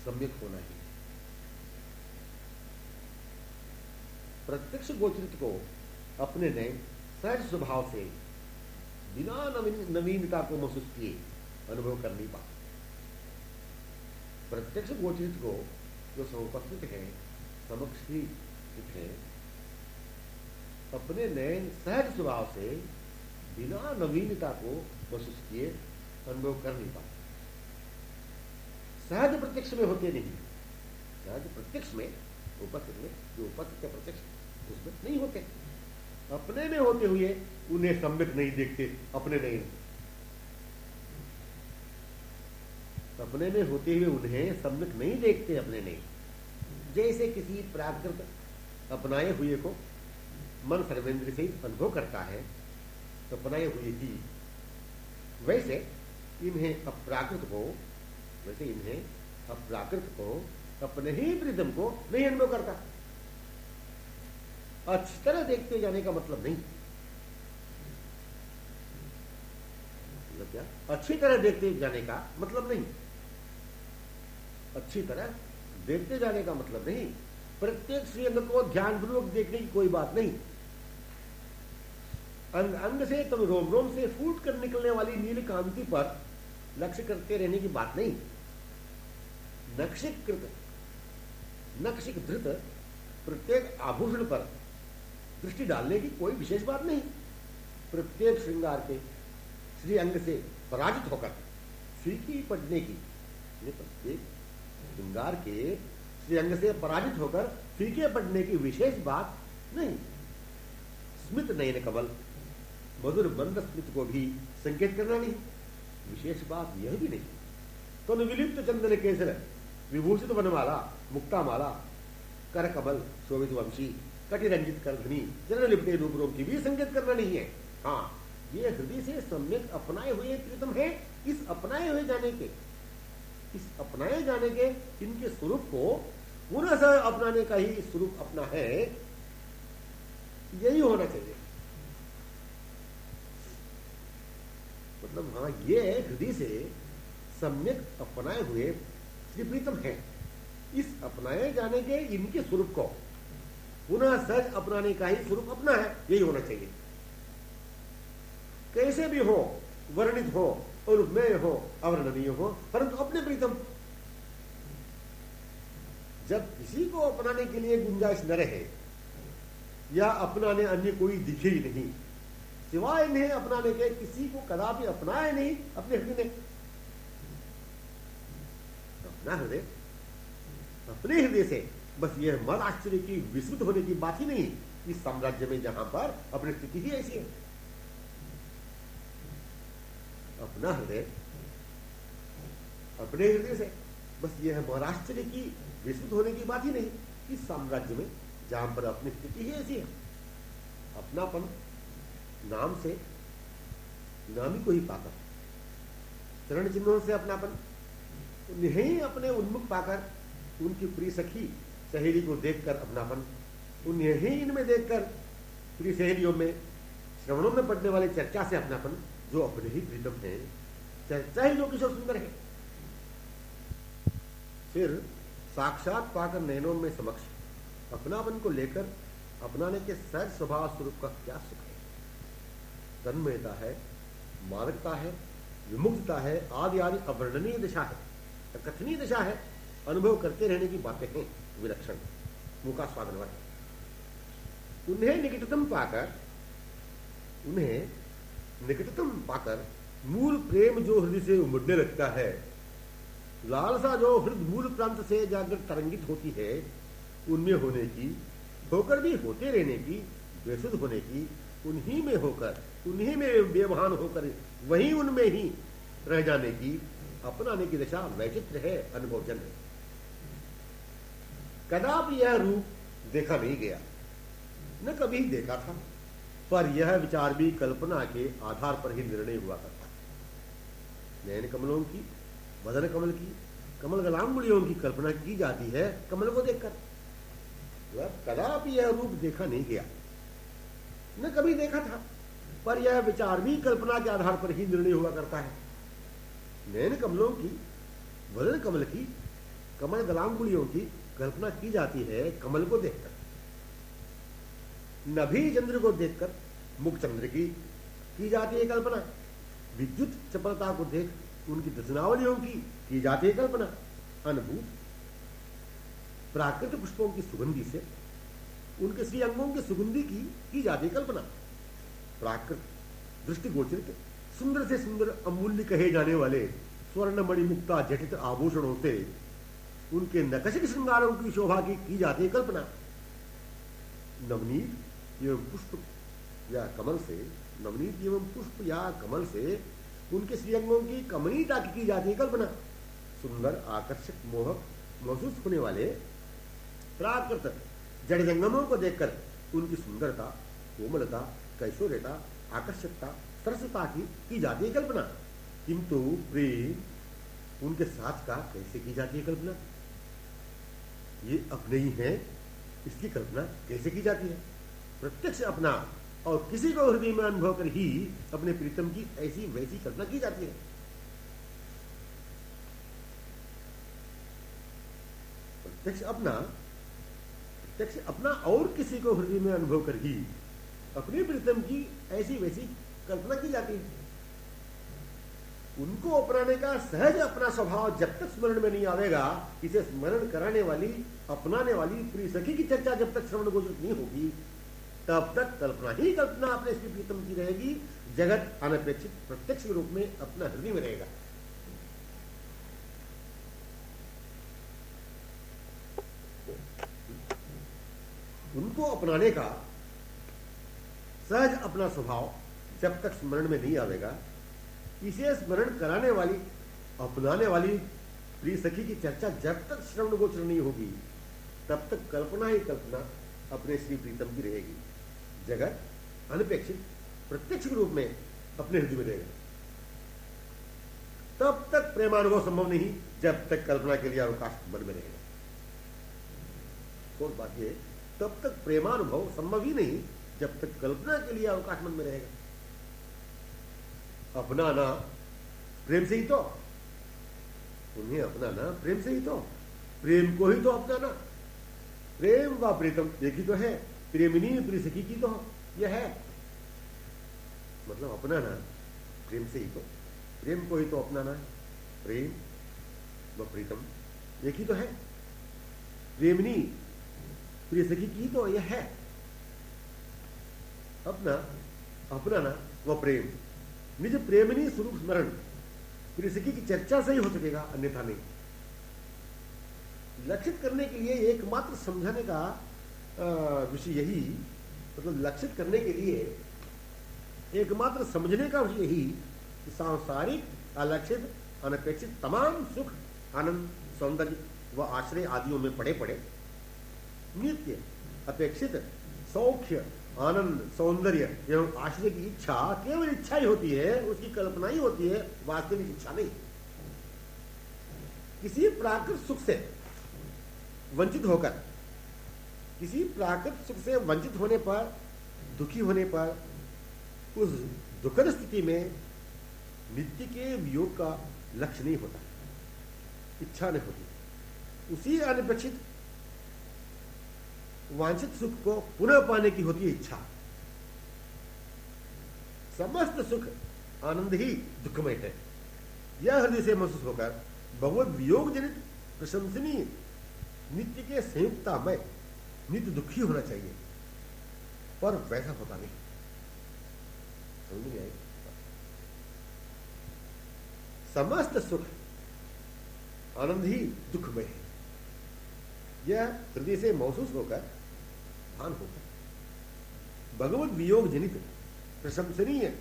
सम्यक होना ही प्रत्यक्ष गोचरित को अपने नए सहज स्वभाव से बिना नवीनता को महसूस किए अनुभव कर नहीं पाते। प्रत्यक्ष गोचरित को जो समुपस्थित है समक्ष ही स्थित है अपने नए सहज स्वभाव से बिना नवीनता को महसूस किए अनुभव कर नहीं पाते। सहज प्रत्यक्ष में होते नहीं, सहज प्रत्यक्ष में उपस्थित में जो उपस्थित है प्रत्यक्ष उसमें नहीं होते, अपने में होते हुए उन्हें सम्यक नहीं देखते, अपने नहीं अपने में होते हुए उन्हें सम्यक नहीं देखते, अपने नहीं। जैसे किसी प्राकृत अपनाए हुए को मन सर्वेंद्र से अनुभव करता है अपनाए हुए ही, वैसे इन्हें अप्राकृत को अपने ही प्रीतम को नहीं अनुभव करता। अच्छी तरह देखते जाने का मतलब नहीं, मतलब क्या अच्छी तरह देखते जाने का मतलब नहीं, अच्छी तरह देखते जाने का मतलब नहीं, प्रत्येक श्रीअंग को ध्यानपूर्वक देखने की कोई बात नहीं। अंग अंग से तुम रोम रोम से फूट कर निकलने वाली नील कांति पर लक्ष्य करते रहने की बात नहीं। नक्षीकृत प्रत्येक आभूषण पर दृष्टि डालने की कोई विशेष बात नहीं। प्रत्येक श्रृंगार के श्री अंग से पराजित होकर फीकी पड़ने की, प्रत्येक श्रृंगार के श्री अंग से पराजित होकर फीके पड़ने की विशेष बात नहीं। स्मित नयन कमल मधुर मंद स्मित को भी संकेत करना नहीं, विशेष बात यह भी नहीं। तो विलिप्त चंदन केसर विभूषित वनमाला मुक्तामाला कर कमल शोभित वंशी कटिरंजित करधनी चरण लिपटे रूपरों की भी संकेत करना नहीं है। हाँ, ये हृदय से सम्यक अपनाए हुए प्रीतम है। इस अपनाए जाने के इनके स्वरूप को पुनः से अपनाने का ही स्वरूप अपना है, यही होना चाहिए। मतलब हाँ, ये हृदय से सम्यक अपनाए हुए श्री प्रीतम है। इस अपनाए जाने के इनके स्वरूप को पुनः सहज अपनाने का ही स्वरूप अपना है, यही होना चाहिए। कैसे भी हो, वर्णित हो, अनुमेय हो, अवर्णनीय हो, परंतु अपने प्रीतम। जब किसी को अपनाने के लिए गुंजाइश न रहे या अपनाने अन्य कोई दिखे ही नहीं, सिवाय इन्हें अपनाने के किसी को कदापि अपनाए नहीं अपने हृदय ने। अपना हृदय अपने हृदय से बस यह मद आश्चर्य की विस्मृत होने की बात ही नहीं। इस साम्राज्य में जहां पर अपनी स्थिति ही ऐसी है, अपना हृदय अपने हृदय से बस यह महाराष्ट्र की विस्मृत होने की बात ही नहीं। इस साम्राज्य में जहां पर अपनी स्थिति ही ऐसी है, अपनापन नाम से नामी को ही पाकर, चरण चिन्हों से अपनापन, उन्हें अपने उन्मुख पाकर, उनकी प्रिय सखी सहेली को देखकर अपनापन, उन्हें ही इनमें देखकर प्रिय सहेलियों में श्रवणों में पड़ने वाली चर्चा से अपनापन, जो अपने ही प्रीतम है, चर्चा ही जो किशोर सुंदर है। फिर साक्षात पाकर नयनों में समक्ष अपनापन को लेकर अपनाने के सहज स्वभाव स्वरूप का क्या सुख है। तन्मयता है, मादकता है, विमुक्तता है, आदि आदि अवर्णनीय दिशा है, कथनीय दिशा है, अनुभव करते रहने की बातें हैं विलक्षण, मुका स्वादनवर। उन्हें निकटतम पाकर मूल प्रेम जो हृदय से उमड़ने लगता है, लालसा जो हृदय मूल प्रांत से जाकर तरंगित होती है, उनमें होने की, होकर भी होते रहने की, बेसुध होने की, उन्हीं में होकर, उन्हीं में बेभान होकर वहीं उनमें ही रह जाने की, अपनाने की दशा वैचित्र है, अनुभवजन है। कदापि यह रूप देखा नहीं गया, न कभी देखा था, पर यह विचार भी कल्पना के आधार पर ही निर्णय हुआ करता है। नयन कमलों की, वदन कमल की, कमल गलांगुलियों की कल्पना की जाती है कमल को देखकर। कदापि यह रूप देखा नहीं गया, न कभी देखा था, पर यह विचार भी कल्पना के आधार पर ही निर्णय हुआ करता है। नयन कमलों की, वदन कमल की, कमल गलांगुलियों की कल्पना की जाती है कमल को देखकर। नभी चंद्र को देखकर मुख चंद्र की जाती है कल्पना। विद्युत चपलता को देख उनकी दर्शनावलियों की जाती है कल्पना। अनुभूत प्राकृतिक पुष्पों की सुगंधि से उनके श्री अंगों की सुगंधि की जाती है कल्पना। प्राकृत दृष्टिगोचरित सुंदर से सुंदर अमूल्य कहे जाने वाले स्वर्णमणि मुक्ता जटित आभूषणों से उनके नकशिक श्रृंगारों की शोभा की जाती है कल्पना। नवनीत एवं पुष्प या कमल से, नवनीत एवं पुष्प या कमल से उनके श्रीअंगों की कमनीयता की जाती है कल्पना। सुंदर, आकर्षक, मोहक महसूस होने वाले प्राकृत जड़ जंगमों को देखकर उनकी सुंदरता, कोमलता, कैशोर्यता, आकर्षकता, सरसता की जाती है कल्पना। किंतु प्रेम उनके साथ का कैसे की जाती है कल्पना? ये अपने ही हैं, इसकी कल्पना कैसे की जाती है? प्रत्यक्ष अपना और किसी को हृदय में अनुभव कर ही अपने प्रीतम की ऐसी वैसी कल्पना की जाती है। प्रत्यक्ष अपना और किसी को हृदय में अनुभव कर ही अपने प्रीतम की ऐसी वैसी कल्पना की जाती है। उनको अपनाने का सहज अपना स्वभाव जब तक स्मरण में नहीं आवेगा, इसे स्मरण कराने वाली, अपनाने वाली प्रिय सखी की चर्चा जब तक श्रवण गोचर नहीं होगी, तब तक कल्पना ही कल्पना अपने श्री प्रीतम की रहेगी। जगत अनपेक्षित प्रत्यक्ष के रूप में अपना हृदय में रहेगा। उनको अपनाने का सहज अपना स्वभाव जब तक स्मरण में नहीं आवेगा, इसे स्मरण कराने वाली, अपनाने वाली प्रिय सखी की चर्चा जब तक श्रवण गोचर नहीं होगी, तब तक कल्पना ही कल्पना अपने श्री प्रीतम की रहेगी। जगत अनपेक्षित प्रत्यक्ष के रूप में अपने हृदय में रहेगा। तब तक प्रेमानुभव संभव नहीं जब तक कल्पना के लिए अवकाश मन में रहेगा। कौन बात ये, तब तक प्रेमानुभव संभव ही नहीं जब तक कल्पना के लिए अवकाश मन में रहेगा। अपनाना प्रेम से ही तो, उन्हें अपनाना प्रेम से ही तो, प्रेम को ही तो अपनाना। प्रेम व प्रीतम एक ही तो है, प्रेमिनी प्रिय सखी की तो यह है। मतलब अपनाना प्रेम से ही तो, प्रेम को ही तो अपनाना है। प्रेम व प्रीतम एक ही तो है, प्रेमिनी प्रिय सखी की तो यह है। अपनाना व प्रेम, निज प्रेमिनी स्वरूप स्मरण प्रिय सखी की चर्चा से ही हो सकेगा, अन्यथा नहीं। लक्षित करने के लिए एकमात्र समझाने का विषय यही, मतलब लक्षित करने के लिए एकमात्र समझने का विषय यही कि सांसारिक, अलक्षित, अनपेक्षित तमाम सुख, आनंद, सौंदर्य व आश्रय आदियों में पड़े पड़े नित्य अपेक्षित सौख्य, आनंद, सौंदर्य एवं आश्रय की इच्छा केवल इच्छा ही होती है, उसकी कल्पना ही होती है, वास्तविक इच्छा नहीं। किसी प्राकृत सुख से वंचित होकर, किसी प्राकृत सुख से वंचित होने पर, दुखी होने पर, उस दुखद स्थिति में नित्य के वियोग का लक्ष्य नहीं होता, इच्छा नहीं होती। उसी अनपेक्षित वांछित सुख को पुनः पाने की होती है इच्छा। समस्त सुख, आनंद ही दुखमय है। यह हृदय से महसूस होकर भगवत वियोग जनित प्रशंसनीय नित्य के संयुक्ता में नित्य दुखी होना चाहिए, पर वैसा होता नहीं। समझ नहीं आएगा? समस्त सुख, आनंद ही दुखमय है। यह हृदय से महसूस होकर भान होकर भगवत वियोग जनित प्रशंसनीय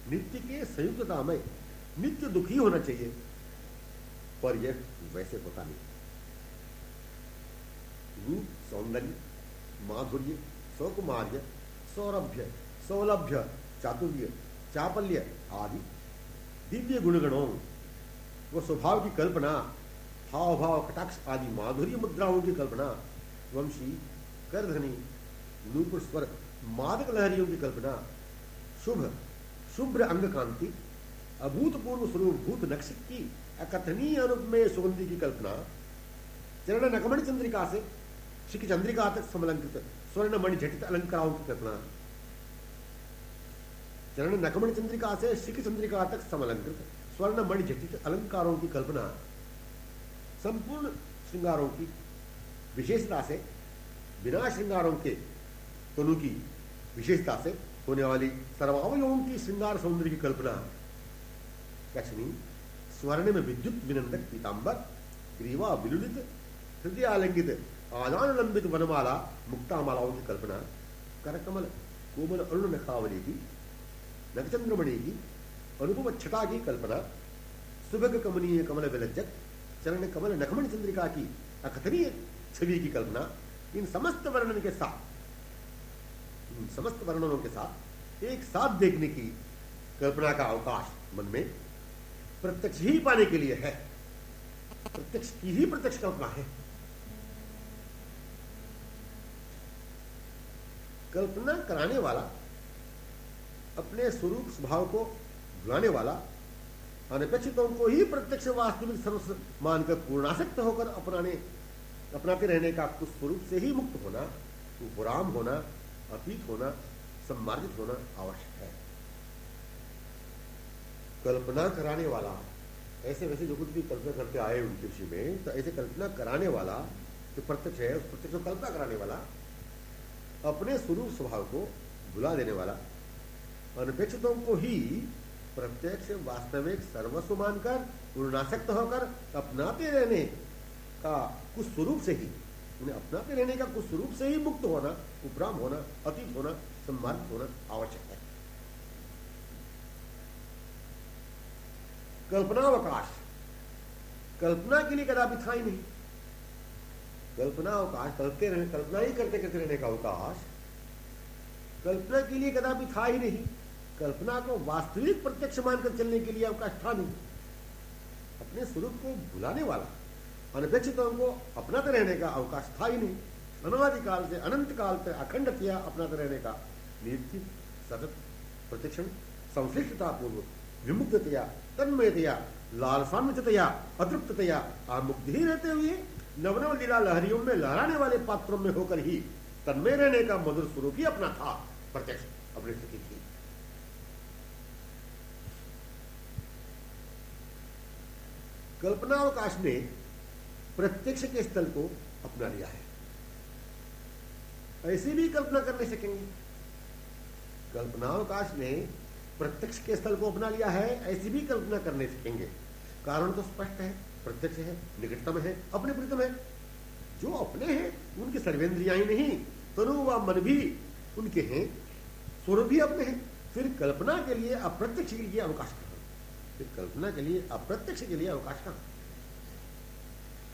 नित्य के संयुक्तता में नित्य दुखी होना चाहिए, पर यह वैसे होता नहीं। रूप, सौंदर्य, माधुर्य, सौकुमार्य, सौरभ्य, सौलभ्य, चातुर्य, चापल्य आदि दिव्य गुणगणों व स्वभाव की कल्पना, हाव भाव, कटाक्ष आदि माधुर्य मुद्राओं की कल्पना, वंशी, करधनी, नूपुर स्वर, मादक लहरियों की कल्पना, शुभ शुभ्र अंग कांति, अभूतपूर्व स्वरूप भूत नक्ष की अकथनीय अनुपमेय सुगंधि की कल्पना, चरण नकमणि चंद्रिका से शिखि चंद्रिका तक समलंकृत स्वर्ण मणि झटित अलंकारों की कल्पना, चरण नकमणि चंद्रिका से शिखि चंद्रिका तक समलंकृत स्वर्ण मणि झटित अलंकारों की कल्पना, संपूर्ण श्रृंगारों की विशेषता से बिना श्रृंगारों के तनु की विशेषता से होने वाली सर्वावयवों की श्रृंगार सौंदर्य की कल्पना, कश्मीर स्वर्ण में विद्युत विनंदक पीतांबर, ग्रीवा विलुलित हृदय आलिंगित आदान लंबित वनमाला मुक्तामालाओं की कल्पना, करकमल कोमल अरुण नखावली की, नक्षचंद्रमणि की अनुभव छटा की कल्पना, सुभग कमनीय कमल विलज्जक चरण कमल नखमणि चंद्रिका की अकथनीय छवि की कल्पना, इन समस्त वर्णन के साथ, इन समस्त वर्णनों के साथ एक साथ देखने की कल्पना का अवकाश मन में प्रत्यक्ष ही पाने के लिए है। प्रत्यक्ष की ही प्रत्यक्ष कल्पना है। कल्पना कराने वाला, अपने स्वरूप स्वभाव को भुलाने वाला, अनपेक्षितों को ही प्रत्यक्ष वास्तविक सर्वस्व मानकर पूर्णासक्त होकर अपनाते रहने का कुछ स्वरूप से ही मुक्त होना, उपराम होना, अतीत होना, सम्मार्जित होना आवश्यक है। कल्पना कराने वाला, ऐसे वैसे जो कुछ भी कल्पना करते आए उनके विषय में, तो ऐसे कल्पना कराने वाला जो प्रत्यक्ष है, उस प्रत्यक्ष को कल्पना कराने वाला, अपने स्वरूप स्वभाव को भुला देने वाला, अनपेक्षितों को ही प्रत्यक्ष वास्तविक सर्वस्व मानकर पूर्णासक्त होकर अपनाते रहने का कुछ स्वरूप से ही, उन्हें अपनाते रहने का कुछ स्वरूप से ही मुक्त होना, उपराम होना, अतीत होना, सम्मानित होना आवश्यक है। कल्पनावकाश कल्पना के लिए कदापि था ही नहीं। कल्पनावकाश कल्पना ही करते करते रहने का अवकाश कल्पना के लिए कदापि था ही नहीं। कल्पना को वास्तविक प्रत्यक्ष मानकर चलने के लिए अवकाश था नहीं। अपने स्वरूप को भुलाने वाला, अनपेक्षितों को अपनाते रहने का अवकाश था ही नहीं। अनादिकाल से अनंत काल तक अखंडतया अपनाते रहने का नित्य सतत प्रतिक्षण संश्लिष्टता पूर्वक विमुक्ततया, तन्मयतया, लालसान्विततया, अतृप्ततया आमुक्त ही रहते हुए नवनव लीला लहरियों में लहराने वाले पात्रों में होकर ही तन्मय रहने का मधुर स्वरूप ही अपना था। प्रत्यक्ष अपनी स्थिति थी। कल्पनावकाश ने प्रत्यक्ष के स्थल को अपना लिया है। ऐसे भी कल्पना कर नहीं सकेंगे। कल्पनावकाश ने प्रत्यक्ष के स्थल को अपना लिया है, ऐसी भी कल्पना कर नहीं सकेंगे। कारण तो स्पष्ट है, प्रत्यक्ष है, निकटतम है, अपने प्रीतम है। जो अपने हैं उनकी सर्वेंद्रियां ही नहीं, तनु व मन भी उनके हैं, स्वरूप भी अपने हैं। फिर कल्पना के लिए अप्रत्यक्ष के लिए अवकाश कहां? फिर कल्पना के लिए अप्रत्यक्ष के लिए अवकाश कहां?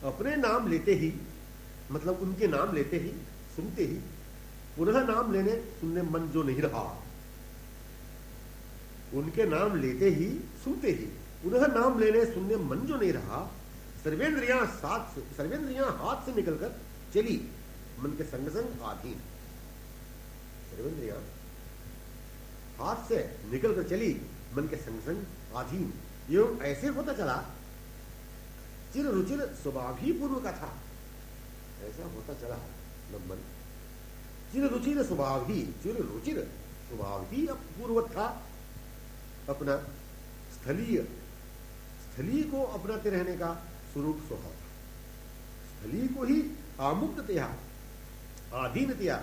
अपने नाम लेते ही, मतलब उनके नाम लेते ही, सुनते ही, पुनः नाम लेने सुनने मन जो नहीं रहा, उनके नाम लेते ही, सुनते ही, पुनः नाम लेने सुनने मन जो नहीं रहा, सर्वेंद्रियां हाथ से निकलकर चली, मन के संग संग आधीन। सर्वेंद्रियां हाथ से निकलकर चली, मन के संग संग आधीन। एवं ऐसे होता चला, चिर रुचिर स्वभाव ही पूर्व का था। ऐसा होता चला मन, चिर रुचिर स्वभाव ही पूर्व था। अपना स्थलीय को अपनाते रहने का स्वरूप स्वभाव था। स्थलीय को ही आमुक्ततया, आधीनतया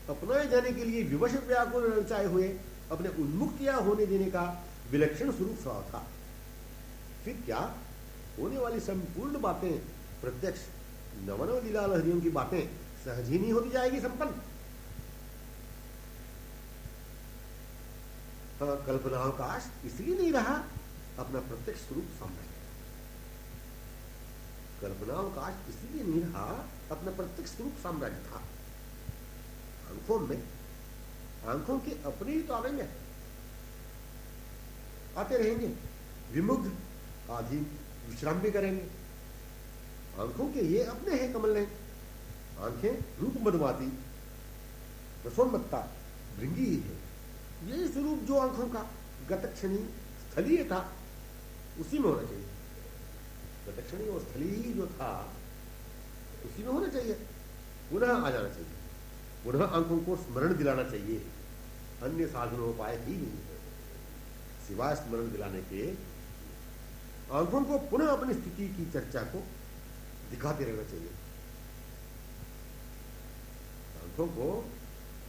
अपनाए जाने के लिए विवश व्याकुल रचाए हुए अपने उन्मुक्तिया होने देने का विलक्षण स्वरूप स्वभाव था। फिर क्या होने वाली संपूर्ण बातें प्रत्यक्ष नवनव लीला लहरियों की बातें सहज ही नहीं होती जाएगी संपन्न। कल्पनावकाश इसलिए नहीं रहा अपना प्रत्यक्ष स्वरूप सामने। कल्पनावकाश इसलिए नहीं रहा अपना प्रत्यक्ष स्वरूप साम्राज्य था। आंखों के अपने ही तो आवेंगे, आते रहेंगे, विमुग्ध आदि विश्राम भी करेंगे। आंखों के ये अपने हैं कमल ने। आंखें रूप मदमाती रसोन्मत्ता भृंगी ही है। ये स्वरूप जो आंखों का गतक्षणी स्थलीय था उसी में होना चाहिए। गतक्षणी और स्थलीय जो था उसी में होना चाहिए। पुनः आ जाना चाहिए, पुनः आंखों को स्मरण दिलाना चाहिए। अन्य साधनोपाय ही नहीं है सिवाय स्मरण दिलाने के। आंखों को पुनः अपनी स्थिति की चर्चा को दिखाते रहना चाहिए। आंखों को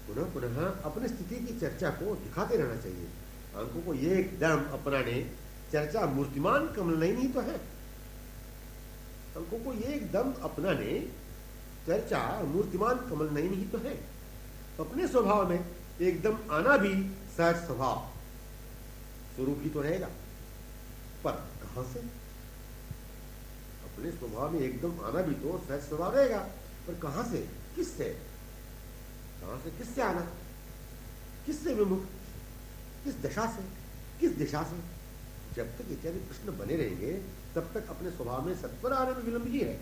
पुनः पुनः अपनी स्थिति की चर्चा को दिखाते रहना चाहिए। आंखों को ये एकदम अपनाने चर्चा मूर्तिमान कमल नहीं तो है। आंखों को ये एकदम अपनाने चर्चा मूर्तिमान कमल नहीं तो है। अपने स्वभाव में एकदम आना भी सहज स्वभाव स्वरूप ही तो रहेगा, पर कहां से? अपने स्वभाव में एकदम आना भी तो सहज स्वभाव रहेगा, पर कहां से, किससे? कहां से किससे आना, किससे विमुख, किस दशा से, किस दिशा से? जब तक इत्यादि प्रश्न बने रहेंगे तब तक अपने स्वभाव में सत्वर आने में विलंब ही है।